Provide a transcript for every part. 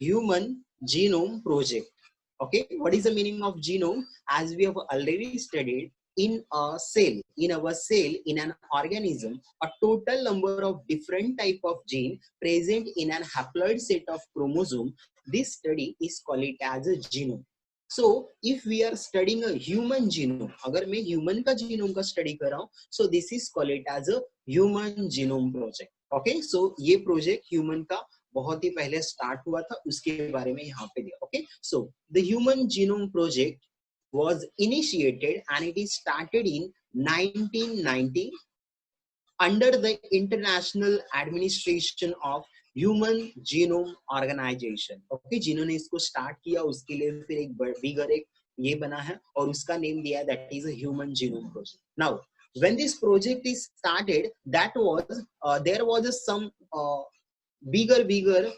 human genome project. Okay, what is the meaning of genome? As we have already studied, in a cell, in our cell, in an organism, a total number of different type of gene present in an haploid set of chromosome. This study is called it as a genome. So if we are studying a human genome, अगर मैं human का genome का study कर रहा हूँ, so this is called it as a human genome project. Okay, so ये project human का बहुत ही पहले स्टार्ट हुआ था, उसके बारे में यहाँ पे दिया. Okay, so the human genome project was initiated and it is started in 1990 under the International Administration of Human Genome Organization. Okay, जिन्होंने इसको स्टार्ट किया उसके लिए फिर एक बिगर एक ये बना है और उसका नेम दिया, that is a human genome project. Now when this project is started, that was there was some bigger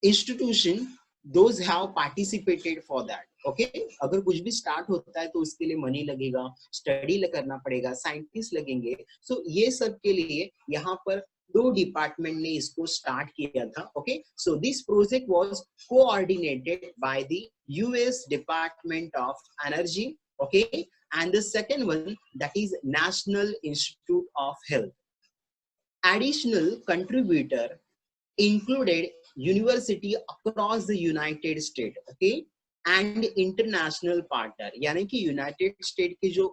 institution, those have participated for that. Okay, अगर कुछ भी स्टार्ट होता है तो उसके लिए मनी लगेगा, स्टडी करना पड़ेगा, साइंटिस्ट लगेंगे. सो ये सब के लिए यहाँ पर दो डिपार्टमेंट ने इसको स्टार्ट किया था. Okay, so this project was coordinated by the US department of energy. Okay, and the second one that is national institute of health. Additional contributor included university across the United States, okay, and international partner. यानी कि United state के जो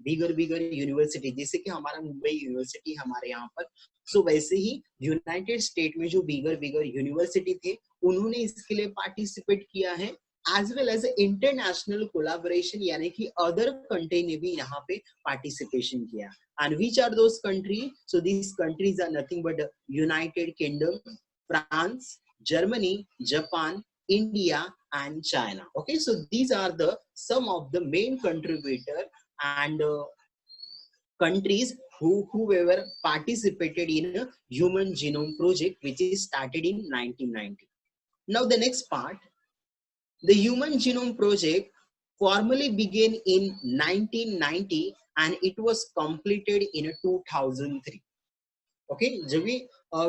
बिगर university, जैसे कि हमारा Mumbai university हमारे यहाँ पर, सो वैसे ही यूनाइटेड स्टेट में जो बिगर यूनिवर्सिटी थे उन्होंने इसके लिए पार्टिसिपेट किया है, as well as international collaboration, यानी कि अदर कंट्री ने भी यहाँ पे पार्टिसिपेशन किया. And which are those countries? So these countries are nothing but United Kingdom, France, Germany, Japan, India, and China. Okay, so these are the some of the main contributor and countries whoever participated in a human genome project, which is started in 1990. Now the next part, the Human Genome Project formally began in 1990 and it was completed in 2003. Okay,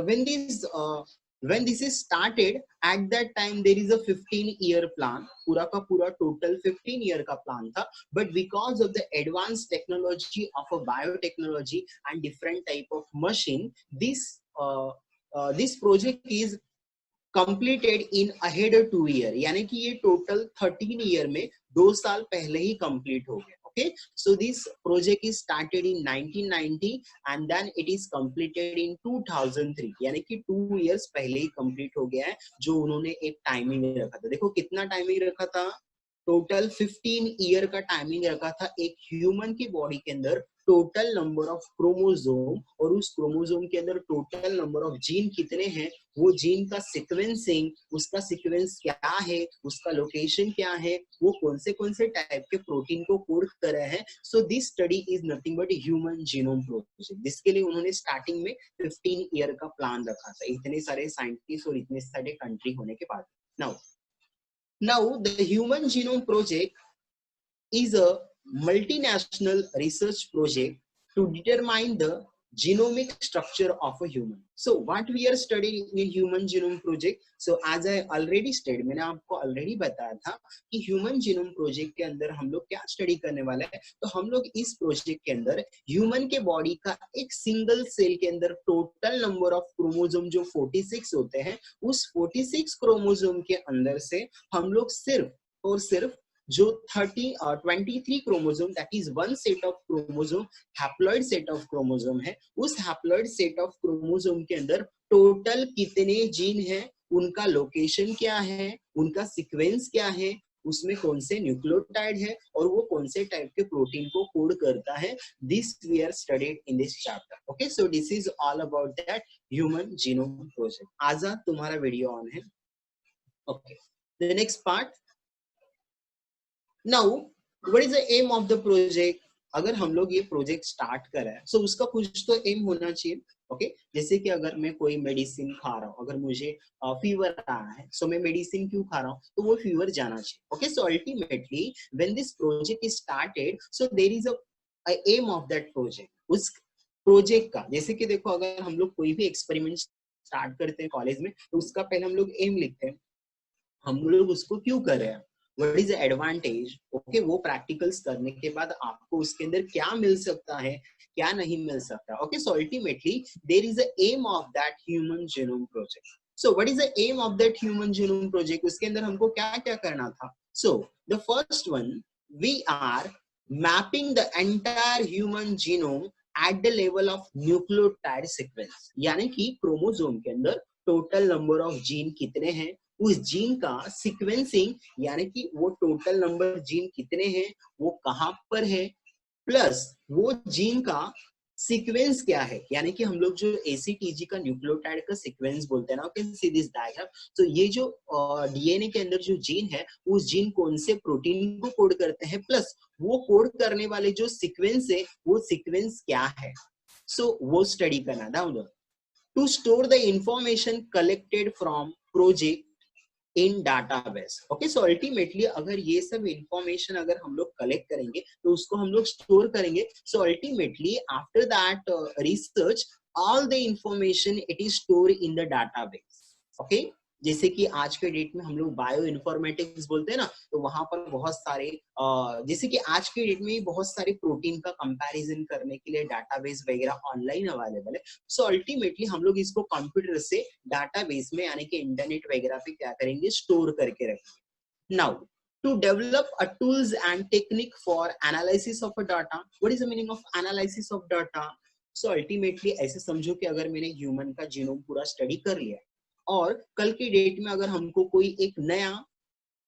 when this is started, at that time there is a 15-year plan. पूरा का पूरा total 15-year का plan था, but because of the advanced technology of a biotechnology and different type of machine, this project is completed in ahead of 2 year, यानी कि ये total 13 year में 2 साल पहले ही complete हो गया. Okay, so this project is started in 1990 and then it is completed in 2003, यानी कि 2 years पहले ही complete हो गया है. जो उन्होंने एक टाइमिंग रखा था, देखो कितना टाइमिंग रखा था, टोटल 15 ईयर का टाइमिंग रखा था. एक ह्यूमन की बॉडी के अंदर टोटल नंबर ऑफ क्रोमोसोम और उस क्रोमोसोम के अंदर टोटल नंबर ऑफ जीन कितने हैं, वो जीन का सीक्वेंसिंग, उसका सीक्वेंस क्या है, उसका लोकेशन क्या है, वो कौन से टाइप के प्रोटीन को कोड कर रहे हैं. So this study is nothing but human genome project, जिसके लिए उन्होंने स्टार्टिंग में 15 ईयर का प्लान रखा था, इतने सारे साइंटिस्ट और इतने सारे कंट्री होने के बाद. Now the Human Genome Project is a multinational research project to determine the genomic structure of a human. So what we are studying in Human Genome Project? So as I already stated, मैंने आपको already बताया था कि Human Genome Project के अंदर हम लोग क्या स्टडी करने वाले हैं. तो हम लोग इस प्रोजेक्ट के अंदर ह्यूमन के बॉडी का एक सिंगल सेल के अंदर टोटल नंबर ऑफ क्रोमोसोम जो 46 होते हैं, उस 46 क्रोमोसोम के अंदर से हम लोग सिर्फ और सिर्फ जो 23 chromosome, that is one set of chromosome, haploid set of chromosome है, उस हैप्लॉइड सेट ऑफ क्रोमोसोम के अंदर टोटल कितने जीन हैं, उनका लोकेशन क्या है, उनका सीक्वेंस क्या है, उसमें कौन से न्यूक्लियोटाइड है और वो कौन से टाइप के प्रोटीन को कोड करता है. This we are studied in this chapter. Okay, so this is all about that human genome project. Azad, तुम्हारा वीडियो ऑन है. Okay, the next part. Now, what is the aim of the project? अगर हम लोग ये project start कर रहे हैं, सो उसका कुछ तो एम होना चाहिए. ओके, जैसे कि अगर मैं कोई मेडिसिन खा रहा हूँ, अगर मुझे फीवर आया है, सो मैं मेडिसिन क्यों खा रहा हूँ, तो वो फीवर जाना चाहिए. Okay, so ultimately when this project is started, so there is a aim of that project. उस प्रोजेक्ट का, जैसे कि देखो अगर हम लोग कोई भी एक्सपेरिमेंट स्टार्ट करते हैं कॉलेज में तो उसका पहले हम लोग एम लिखते हैं, हम लोग उसको क्यों कर रहे हैं, what is the advantage, okay, वो प्रैक्टिकल्स करने के बाद आपको उसके अंदर क्या मिल सकता है, क्या नहीं मिल सकता, okay. So ultimately there is a aim of that human genome project. So what is the aim of that human genome project, उसके अंदर हमको क्या क्या करना था। So the first one, we are mapping the entire human genome at the level of nucleotide sequence, यानी कि chromosome के अंदर टोटल नंबर ऑफ जीन कितने हैं, उस जीन का सीक्वेंसिंग, यानी कि वो टोटल नंबर जीन कितने हैं, वो कहां पर है, प्लस वो जीन का सीक्वेंस क्या है, यानी कि हम लोग जो एसीटीजी का न्यूक्लियोटाइड का सीक्वेंस बोलते हैं ना, कैन सी दिस डायग्राम। तो ये जो डीएनए के अंदर जो जीन है, उस जीन कौन से प्रोटीन को कोड करते हैं, प्लस वो कोड करने वाले जो सीक्वेंस है वो सीक्वेंस क्या है। सो वो स्टडी करना था। To store the information collected from project in database, okay. So ultimately अगर ये सब इंफॉर्मेशन अगर हम लोग कलेक्ट करेंगे तो उसको हम लोग स्टोर करेंगे। So ultimately after that research all the information it is store in the database, okay. जैसे कि आज के डेट में हम लोग बायो इन्फॉर्मेटिक्स बोलते हैं ना, तो वहां पर बहुत सारे जैसे कि आज के डेट में बहुत सारे प्रोटीन का कंपैरिजन करने के लिए डाटाबेस वगैरह ऑनलाइन अवेलेबल है। सो अल्टीमेटली हम लोग इसको कंप्यूटर से डाटाबेस में यानी कि इंटरनेट वगैरह पे क्या करेंगे, स्टोर करके रखेंगे। Now to develop a tools and technique for analysis of a data, what is the meaning of analysis of data? So ultimately ऐसे समझो कि अगर मैंने ह्यूमन का जीनोम पूरा स्टडी कर लिया और कल की डेट में अगर हमको कोई एक नया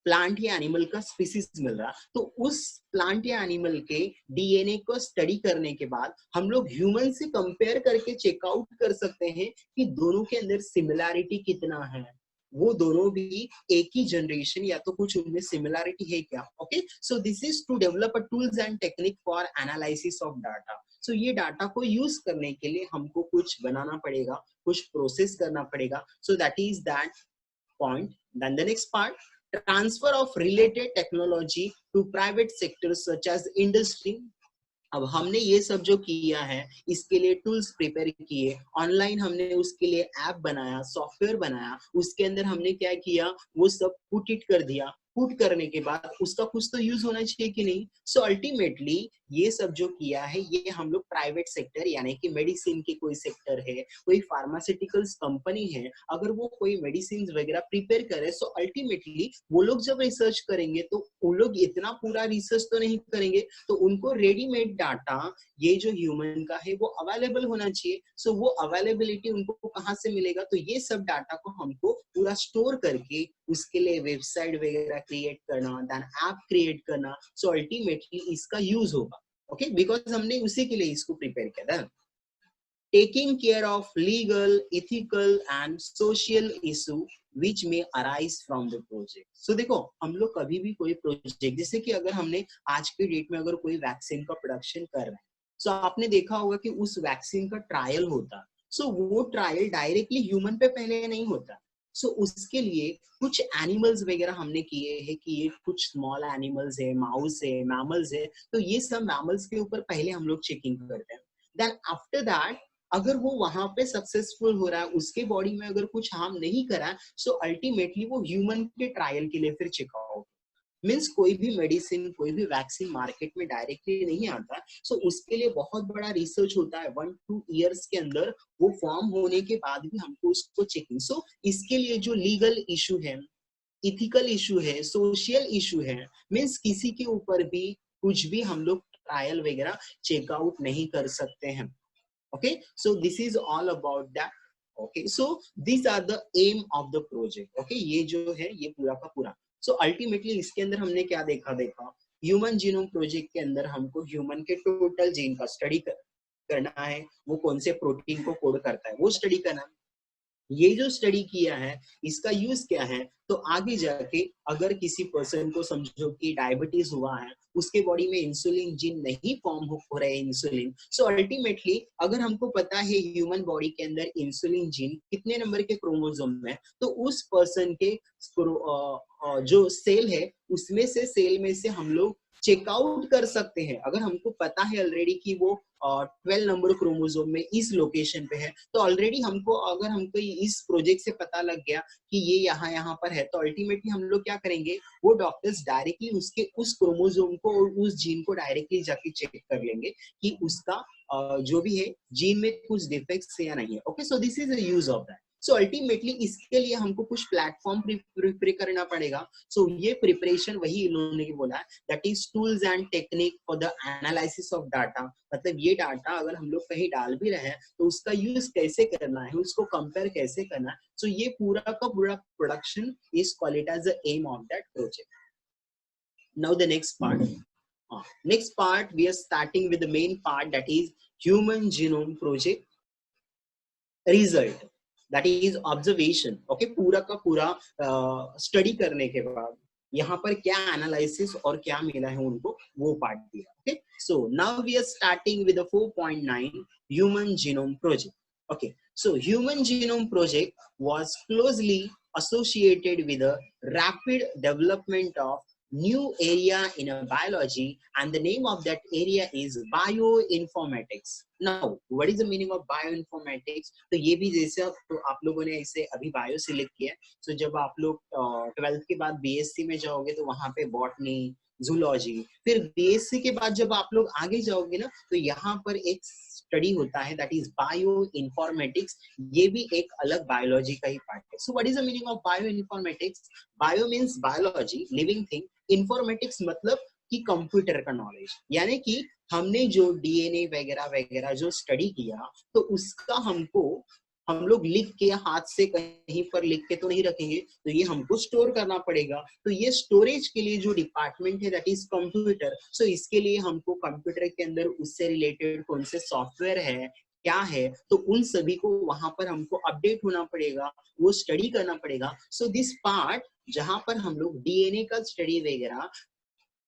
प्लांट या एनिमल का स्पीसीज मिल रहा, तो उस प्लांट या एनिमल के डीएनए को स्टडी करने के बाद हम लोग ह्यूमन से कंपेयर करके चेकआउट कर सकते हैं कि दोनों के अंदर सिमिलैरिटी कितना है, वो दोनों भी एक ही जनरेशन या तो कुछ उनमें सिमिलैरिटी है क्या, okay. So this is to develop a tools and technique for analysis of data. So ये डाटा को यूज करने के लिए हमको कुछ बनाना पड़ेगा, कुछ प्रोसेस करना पड़ेगा। So that is that point. Then the next part, transfer of related technology to private sectors such as industry। अब हमने ये सब जो किया है इसके लिए टूल्स प्रिपेयर किए, ऑनलाइन हमने उसके लिए ऐप बनाया, सॉफ्टवेयर बनाया, उसके अंदर हमने क्या किया, वो सब पुट इट कर दिया। पुट करने के बाद उसका कुछ तो यूज होना चाहिए कि नहीं। सो अल्टीमेटली ये सब जो किया है ये हम लोग प्राइवेट सेक्टर यानी कि मेडिसिन की कोई सेक्टर है, कोई फार्मास्यूटिकल्स कंपनी है, अगर वो कोई मेडिसिन वगैरह प्रिपेयर करे, सो अल्टीमेटली वो लोग जब रिसर्च करेंगे तो उन लोग इतना पूरा रिसर्च तो नहीं करेंगे, तो उनको रेडीमेड डाटा ये जो ह्यूमन का है वो अवेलेबल होना चाहिए। सो वो अवेलेबिलिटी उनको कहाँ से मिलेगा, तो ये सब डाटा को हमको पूरा स्टोर करके उसके लिए वेबसाइट वगैरह क्रिएट करना, देन ऐप क्रिएट करना। सो अल्टीमेटली इसका यूज होगा, ओके, बिकॉज हमने उसी के लिए इसको प्रिपेयर किया था। Taking care of legal, ethical and social issue which may arise from the project। so देखो हम लोग कभी भी कोई प्रोजेक्ट, जैसे कि अगर हमने आज की डेट में अगर कोई वैक्सीन का प्रोडक्शन कर रहे हैं, सो आपने देखा होगा कि उस वैक्सीन का ट्रायल होता, सो वो ट्रायल डायरेक्टली ह्यूमन पे पहले नहीं होता। सो उसके लिए कुछ एनिमल्स वगैरह हमने किए हैं कि ये कुछ स्मॉल एनिमल्स है, माउस है, मैमल्स है, तो ये सब मैमल्स के ऊपर पहले हम लोग चेकिंग करते हैं। देन आफ्टर दैट अगर वो वहां पे सक्सेसफुल हो रहा है, उसके बॉडी में अगर कुछ हार्म नहीं करा, सो अल्टीमेटली वो ह्यूमन के ट्रायल के लिए फिर चेकआउट। मीन्स कोई भी मेडिसिन, कोई भी वैक्सीन मार्केट में डायरेक्टली नहीं आता, सो उसके लिए बहुत बड़ा रिसर्च होता है, 1-2 इयर्स के अंदर वो फॉर्म होने के बाद भी हमको उसको चेकिंग। सो इसके लिए जो लीगल इशू है, इथिकल इशू है, सोशल इशू है, मीन्स किसी के ऊपर भी कुछ भी हम लोग ट्रायल वगैरह चेकआउट नहीं कर सकते हैं। Okay, so this is all about that। Okay, so these are the aim of the project। Okay, ये जो है ये पूरा का पूरा। So ultimately इसके अंदर हमने क्या देखा ह्यूमन जीनोम प्रोजेक्ट के अंदर हमको ह्यूमन के टोटल जीन का स्टडी करना है, वो कौन से प्रोटीन को कोड करता है वो स्टडी करना है। ये जो स्टडी किया है इसका यूज क्या है, तो आगे जाके अगर किसी पर्सन को समझो कि डायबिटीज हुआ है, उसके बॉडी में इंसुलिन जीन नहीं फॉर्म हो रहे इंसुलिन, सो अल्टीमेटली अगर हमको पता है ह्यूमन बॉडी के अंदर इंसुलिन जीन कितने नंबर के क्रोमोसोम में, तो उस पर्सन के जो सेल है उसमें से सेल में से हम लोग चेकआउट कर सकते हैं। अगर हमको पता है ऑलरेडी कि वो 12 नंबर क्रोमोसोम में इस लोकेशन पे है, तो ऑलरेडी हमको, अगर हमको इस प्रोजेक्ट से पता लग गया कि ये यहाँ पर है, तो अल्टीमेटली हम लोग क्या करेंगे, वो डॉक्टर्स डायरेक्टली उसके उस क्रोमोसोम को और उस जीन को डायरेक्टली जाके चेक कर लेंगे कि उसका जो भी है जीन में कुछ डिफेक्ट्स है या नहीं है। Okay, so this is the use of that. So ultimately इसके लिए हमको कुछ प्लेटफॉर्म प्रिपेयर करना पड़ेगा। सो ये प्रिपरेशन वही इन्होंने बोला है, that is tools and technique for the analysis of data. मतलब ये डाटा अगर हम लोग कहीं डाल भी रहे हैं तो उसका यूज कैसे करना है, उसको कंपेयर कैसे करना है। सो ये पूरा का पूरा production is called it as the aim of that project. Now the next part, next part we are starting with the main part, that is human genome project result, that is observation. okay, पूरा का पूरा study करने के बाद यहाँ पर क्या analysis और क्या मिला है उनको, वो पार्ट दिया। Okay, so now we are starting with 4.9 human genome project. okay, so human genome project was closely associated with the rapid development of new area in a biology, and the name of that area is bioinformatics. Now what is the meaning of bioinformatics? तो ये भी जैसे तो आप लोगों ने इसे अभी बायो से लिख किया, तो जब आप लोग 12th के बाद बीएससी में जाओगे तो वहां पे बॉटनी, जूलॉजी, फिर बीएससी के बाद जब आप लोग आगे जाओगे ना, तो यहाँ पर एक स्टडी होता है, दैट इज बायो इन्फॉर्मेटिक्स। ये भी एक अलग बायोलॉजी का ही पार्ट है। सो what is the meaning of bio informatics? Bio means biology, living thing. Informatics मतलब कि कंप्यूटर का नॉलेज, यानी कि हमने जो डीएनए वगैरह वगैरह जो स्टडी किया, तो उसका हमको हम लोग लिख के हाथ से कहीं पर लिख के तो नहीं रखेंगे, तो ये हमको स्टोर करना पड़ेगा। तो ये स्टोरेज के लिए जो डिपार्टमेंट है, दैट इज कंप्यूटर। सो इसके लिए हमको कंप्यूटर के अंदर उससे रिलेटेड कौन से सॉफ्टवेयर है, क्या है, तो उन सभी को वहां पर हमको अपडेट होना पड़ेगा, वो स्टडी करना पड़ेगा। सो दिस पार्ट जहां पर हम लोग डीएनए का स्टडी वगैरह,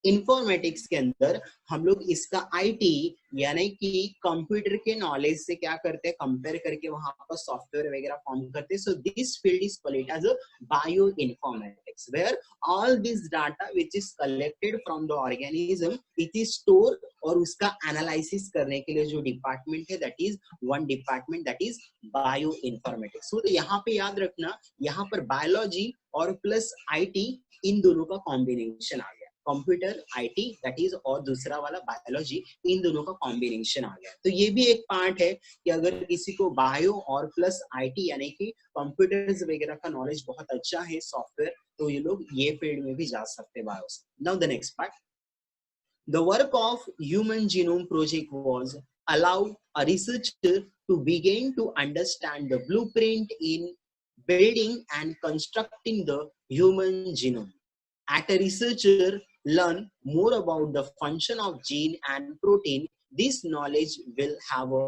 इंफॉर्मेटिक्स के अंदर हम लोग इसका आईटी यानी कि कंप्यूटर के नॉलेज से क्या करते हैं, कंपेयर करके वहां पर सॉफ्टवेयर वगैरह फॉर्म करते हैं। So this field is called as bioinformatics, where all this data which is collected from the organism it is store, और उसका एनालिसिस करने के लिए जो डिपार्टमेंट है, that is one department, that is bioinformatics. तो यहाँ पे याद रखना, यहाँ पर बायोलॉजी और प्लस आईटी, इन दोनों का कॉम्बिनेशन आ गया, कंप्यूटर आईटी दैट इज, और दूसरा वाला बायोलॉजी, इन दोनों का कॉम्बिनेशन आ गया। तो ये भी एक पार्ट है कि अगर किसी को बायो और प्लस आईटी यानी कि कंप्यूटर्स वगैरह का नॉलेज बहुत अच्छा है, सॉफ्टवेयर, तो ये लोग ये फील्ड में भी जा सकते हैं बायो से। Now the next part, the work of human genome project was allow a researcher to begin to understand the blueprint in building and constructing the human genome. At a researcher learn more about the function of gene and protein, this knowledge will have a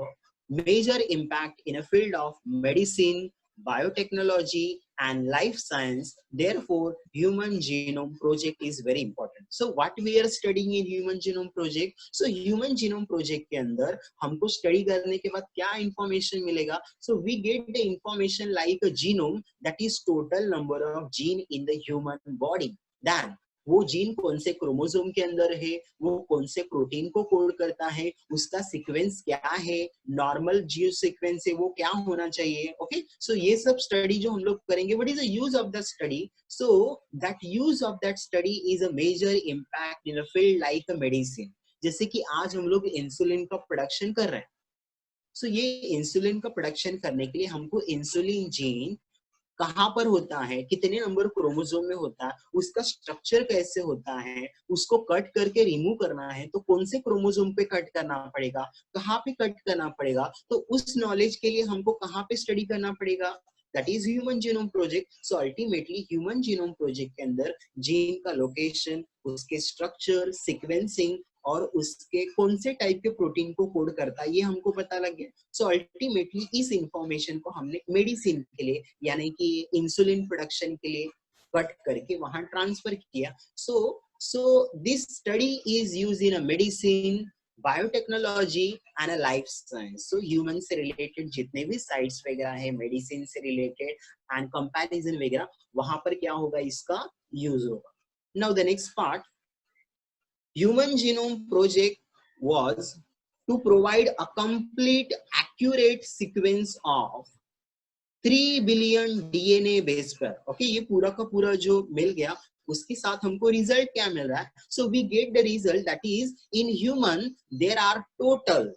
major impact in a field of medicine, biotechnology, and life science. Therefore, human genome project is very important. So what we are studying in human genome project? So human genome project के अंदर हमको study करने के बाद क्या information मिलेगा? So we get the information like a genome, that is total number of gene in the human body. Then वो gene कौन से क्रोमोसोम के अंदर है, वो कौन से प्रोटीन को कोड करता है, उसका सीक्वेंस क्या है, नॉर्मल जीन सीक्वेंस है वो क्या होना चाहिए। ओके, सो ये सब स्टडी जो हम लोग करेंगे, what is the use of the study? So that use of that study is a major impact in a field like a medicine. जैसे कि आज हम लोग इंसुलिन का प्रोडक्शन कर रहे हैं, सो ये इंसुलिन का प्रोडक्शन करने के लिए हमको इंसुलिन जीन कहाँ पर होता है, कितने नंबर क्रोमोसोम में होता है, उसका स्ट्रक्चर कैसे होता है, उसको कट करके रिमूव करना है तो कौन से क्रोमोसोम पे कट करना पड़ेगा, कहाँ पे कट करना पड़ेगा, तो उस नॉलेज के लिए हमको कहाँ पे स्टडी करना पड़ेगा, that is human genome project. So ultimately human genome project के अंदर जीन का लोकेशन, उसके स्ट्रक्चर, सीक्वेंसिंग और उसके कौन से टाइप के प्रोटीन को कोड करता है, ये हमको पता लग गया। सो अल्टीमेटली इस इंफॉर्मेशन को हमने मेडिसिन के लिए यानी कि इंसुलिन प्रोडक्शन के लिए कट करके वहां ट्रांसफर किया। So this study is used in a medicine, biotechnology and a life science. So human से रिलेटेड जितने भी साइट्स वगैरह है, मेडिसिन से रिलेटेड एंड कंपैरिजन वगैरह, वहां पर क्या होगा, इसका यूज होगा। Now the next part, Human Genome Project was to provide a complete accurate sequence of 3 billion DNA base pair. Okay, ये पूरा का पूरा जो मिल गया उसके साथ हमको रिजल्ट क्या मिल रहा है? So we get the result that is in human there are total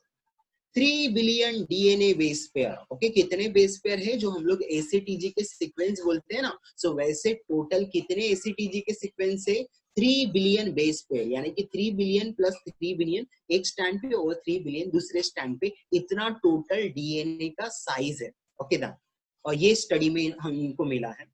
3 billion DNA base pair. Okay, कितने बेस पेयर है जो हम लोग एसीटीजी के सीक्वेंस बोलते हैं ना, सो वैसे टोटल कितने एसीटीजी के सीक्वेंस है? 3 बिलियन बेस पेयर, यानी कि 3 बिलियन प्लस 3 बिलियन, एक स्टैंड पे और 3 बिलियन दूसरे स्टैंड पे, इतना टोटल डीएनए का साइज है. ओके दा, और ये स्टडी में हमको मिला है.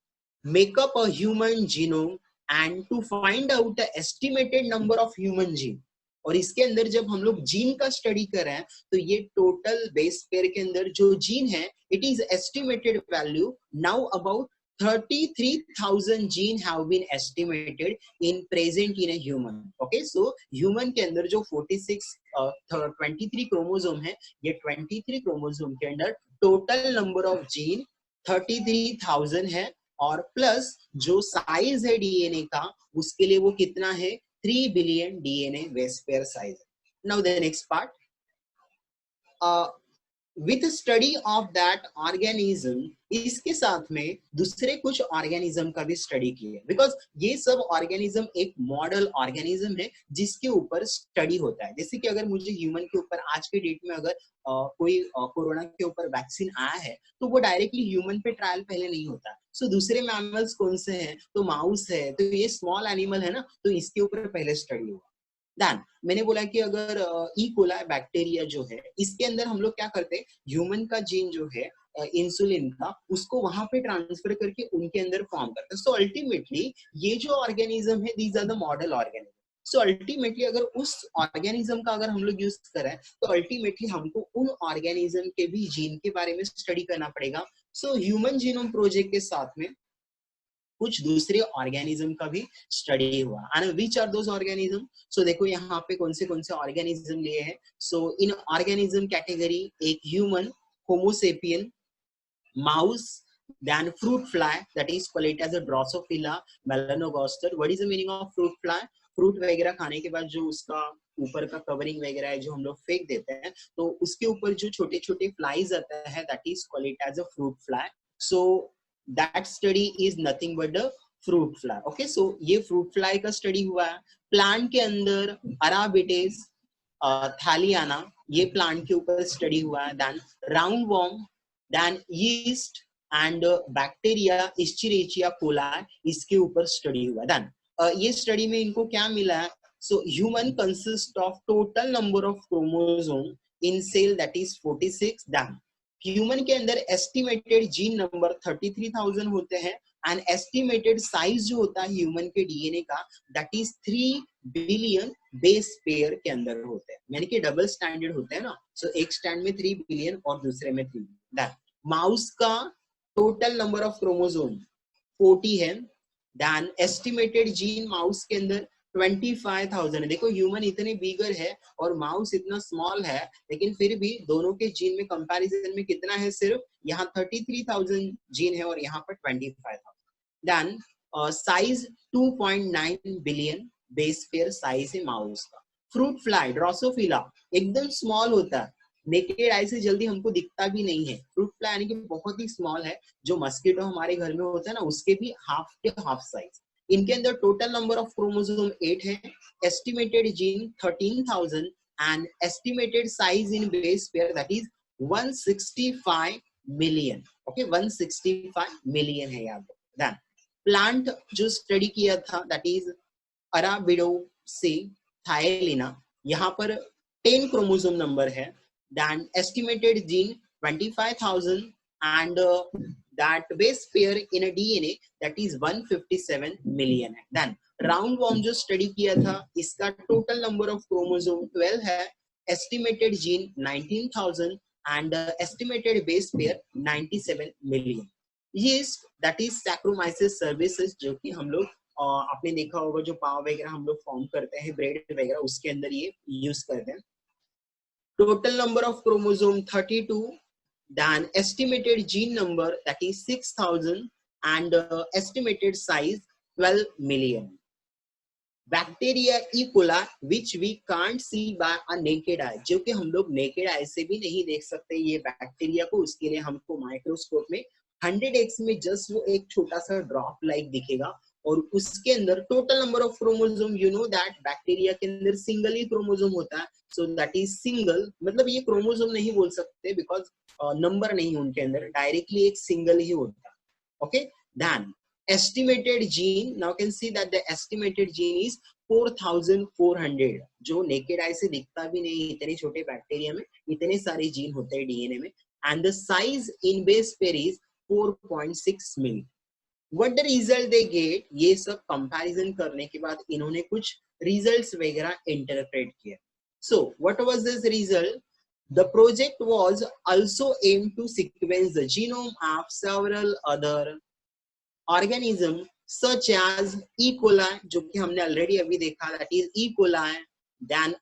Make up a human genome and to find out the estimated number of human gene. और इसके अंदर जब हम लोग जीन का स्टडी कर रहे हैं तो ये टोटल बेस पेयर के अंदर जो जीन है, it is estimated value now about 33,000 gene have been estimated in present in a human. Okay, so human के अंदर जो 23 क्रोमोसोम है, ये 23 क्रोमोसोम के अंदर टोटल नंबर ऑफ जीन 33,000 है, और प्लस जो साइज है डीएनए का उसके लिए वो कितना है? 3 billion DNA base pair size. Now the next part, with study of that organism, इसके साथ में दूसरे कुछ ऑर्गेनिज्म का भी स्टडी किया, बिकॉज ये सब ऑर्गेनिज्म एक मॉडल ऑर्गेनिज्म है जिसके ऊपर स्टडी होता है. जैसे कि अगर मुझे ह्यूमन के ऊपर आज के डेट में अगर कोई कोरोना के ऊपर वैक्सीन आया है तो वो डायरेक्टली ह्यूमन पे ट्रायल पहले नहीं होता. सो दूसरे मैमल्स कौन से हैं? तो माउस है, तो ये स्मॉल एनिमल है ना, तो इसके ऊपर पहले स्टडी हुआ. दैन मैंने बोला कि अगर ई कोलाई बैक्टीरिया जो है, इसके अंदर हम लोग क्या करते हैं, ह्यूमन का जीन जो है इंसुलिन का, उसको वहां पे ट्रांसफर करके उनके अंदर फॉर्म करते हैं. सो अल्टीमेटली ये जो ऑर्गेनिज्म है, these are the model organism. So ultimately अगर उस ऑर्गेनिज्म का अगर हम लोग यूज करें तो अल्टीमेटली हमको उन ऑर्गेनिज्म के भी जीन के बारे में स्टडी करना पड़ेगा. सो ह्यूमन जीनोम प्रोजेक्ट के साथ में कुछ दूसरे ऑर्गेनिज्म का भी स्टडी हुआ. And which are those organism? So देखो यहाँ पे कौन से ऑर्गेनिज्म लिए हैं. सो इन ऑर्गेनिज्म कैटेगरी एक human, homo sapien, mouse, then fruit fly, that is called it as a Drosophila melanogaster. What is the meaning of fruit fly? Fruit वगैरह खाने के बाद जो उसका ऊपर का कवरिंग वगैरह है जो हम लोग फेंक देते हैं, तो उसके ऊपर जो छोटे छोटे फ्लाइज आता है, that is called it as a fruit fly. So that study is nothing but the fruit fly. Okay, so ये फ्रूट फ्लाई का स्टडी हुआ है. प्लांट के अंदर अराबिटेस थैलियाना, ये प्लांट के ऊपर स्टडी हुआ है. Then round worm, then yeast and bacteria Escherichia coli, इसके ऊपर स्टडी हुआ. देन ये स्टडी में इनको क्या मिला है? So human consist of total number of chromosome in cell that is 46. Then human के अंदर एस्टिमेटेड जीन नंबर 33,000 होते हैं, एंड एस्टिमेटेड साइज जो होता है ह्यूमन के डीएनए का, that is 3 billion base pair के अंदर होते हैं, यानी कि डबल स्टैंडर्ड होते हैं ना. सो एक स्टैंड में 3 बिलियन और दूसरे में 3 बिलियन. माउस का टोटल नंबर ऑफ क्रोमोसोम 40 है. देन एस्टिमेटेड जीन माउस के अंदर 25,000 है. देखो ह्यूमन इतने बिगर है और माउस इतना स्मॉल है, लेकिन फिर भी दोनों के जीन में कंपैरिजन में कितना है? सिर्फ यहाँ 33,000 जीन है और यहाँ पर 25,000. Then size 2.9 billion base pair size है माउस का. फ्रूट फ्लाई ड्रोसोफिला एकदम स्मॉल होता है, नेकेड आई से जल्दी हमको दिखता भी नहीं है. फ्रूट फ्लाई यानी कि बहुत ही स्मॉल है, जो मस्कीटो हमारे घर में होता है ना, उसके भी हाफ के हाफ साइज. इनके अंदर टोटल नंबर ऑफ क्रोमोसोम 8 है, estimated gene 13,000 and estimated size in base pair that is 165 million. Okay, 165 million है याद. देन प्लांट जो स्टडी किया था दैट इज अराबिडोसी थायलिना, यहाँ पर 10 क्रोमोसोम नंबर है. Then estimated gene 25,000 and that base pair in a DNA that is 157 million. Then round worm जो study किया था, इसका total number of chromosome 12 है, estimated gene 19,000 and estimated base pair 97 million. Yeast that is Saccharomyces cerevisiae, जो कि हम लोग आपने देखा होगा जो पाव वगैरह हम लोग फॉर्म करते हैं, ब्रेड वगैरह, उसके अंदर ये यूज करते हैं. Total number of chromosome 32, then estimated gene number that is 6,000 and estimated size 12 million. Bacteria E coli which we can't see by a naked eye, जो कि हम लोग नेकेड आई से भी नहीं देख सकते ये बैक्टीरिया को, उसके लिए हमको माइक्रोस्कोप में 100x में जस्ट वो एक छोटा सा ड्रॉप लाइक दिखेगा, और उसके अंदर total number of chromosome, you know that bacteria के अंदर सिंगल ही क्रोमोसोम होता है, सो दैट इज सिंगल, मतलब ये क्रोमोसोम नहीं बोल सकते बिकॉज नंबर नहीं उनके अंदर, डायरेक्टली एक सिंगल ही होता है. Okay, then estimated gene, now can see that the estimated gene is 4400, जो नेकेड आई से दिखता भी नहीं, इतने छोटे बैक्टीरिया में इतने सारे जीन होते हैं डीएनए में, and the size in base pair is 4.6 million. What the result they get, ये सब कंपैरिजन करने के बाद इन्होंने कुछ रिजल्ट्स वगैरह इंटरप्रेट किया. So what was this result? The project was also aimed to sequence the genome of several other organism such as E. coli, जो कि हमने ऑलरेडी अभी देखा, that is E. coli, then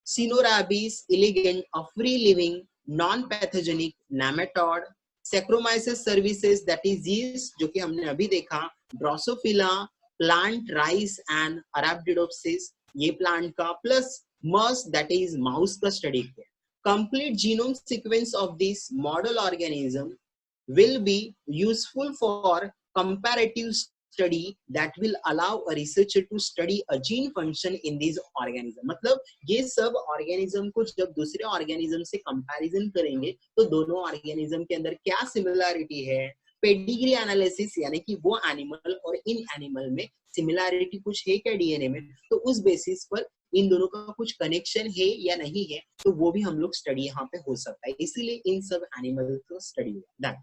Caenorhabis elegans, a free living non-pathogenic nematode, Saccharomyces cerevisiae, that is yeast, जो कि हमने अभी देखा, Drosophila, plant rice and Arabidopsis, ये plant का, plus MERS, that is mouse का study किया. Complete genome sequence of this model organism will be useful for comparative study that will allow a researcher to study a gene function in these organism. मतलब ये सब organism को जब दूसरे organism से comparison करेंगे तो दोनों organism के अंदर क्या similarity है, पेडिग्री एनालिसिस, यानी कि वो एनिमल और इन एनिमल में सिमिलैरिटी कुछ है क्या डीएनए में, तो उस बेसिस पर इन दोनों का कुछ कनेक्शन है या नहीं है, तो वो भी हम लोग स्टडी यहाँ पे हो सकता है, इसीलिए इन सब एनिमल को स्टडी हुआ.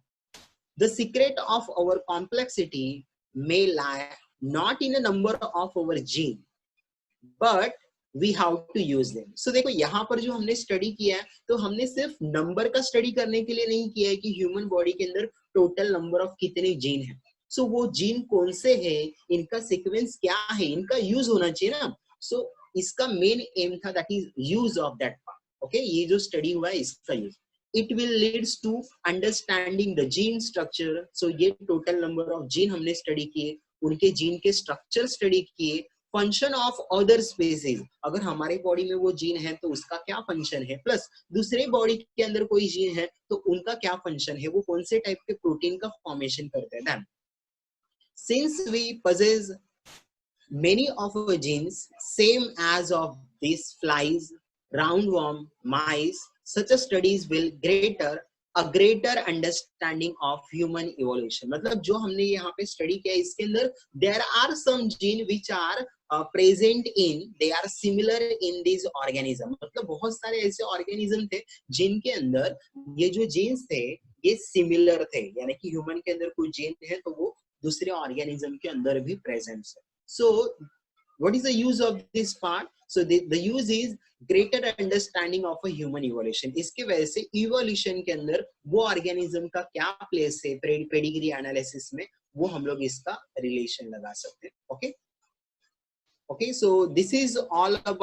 The secret of our complexity may lie not in a number of our gene, but we have to use them. So देखो यहाँ पर जो हमने स्टडी किया है, तो हमने सिर्फ नंबर का स्टडी करने के लिए नहीं किया है कि ह्यूमन बॉडी के अंदर टोटल नंबर ऑफ कितने जीन हैं. सो वो जीन कौन से हैं, इनका सीक्वेंस क्या है, इनका यूज होना चाहिए ना. सो इसका मेन एम था, that is use of that part. Okay, ये जो स्टडी हुआ है इसका use. It will leads to understanding the gene structure. So ये total number of gene हमने स्टडी किए, उनके जीन के स्ट्रक्चर स्टडी किए, फंक्शन ऑफ अदर स्पेसीज, अगर हमारे बॉडी में वो जीन है तो उसका क्या फंक्शन है, प्लस दूसरे बॉडी के अंदर कोई जीन है तो उनका क्या फंक्शन है, वो कौन से टाइप के प्रोटीन का फॉर्मेशन करते हैं. Then, since we possess many of our genes same as of these flies, roundworm, mice, such a studies will a greater understanding of human evolution. मतलब जो हमने यहाँ पे स्टडी किया इसके अंदर there are some gene which are present in, they are similar in these organism. मतलब बहुत सारे ऐसे ऑर्गेनिज्म थे जिनके अंदर ये जो जीन्स थे ये सिमिलर थे, यानी कि ह्यूमन के अंदर कोई जीन है तो वो दूसरे ऑर्गेनिज्म के अंदर भी प्रेजेंट है. So what is the use of this part? So the use is greater understanding of a human evolution. इसके वजह से evolution के अंदर वो organism का क्या place है पेडिग्री एनालिसिस में, वो हम लोग इसका रिलेशन लगा सकते हैं. Okay, so this is all about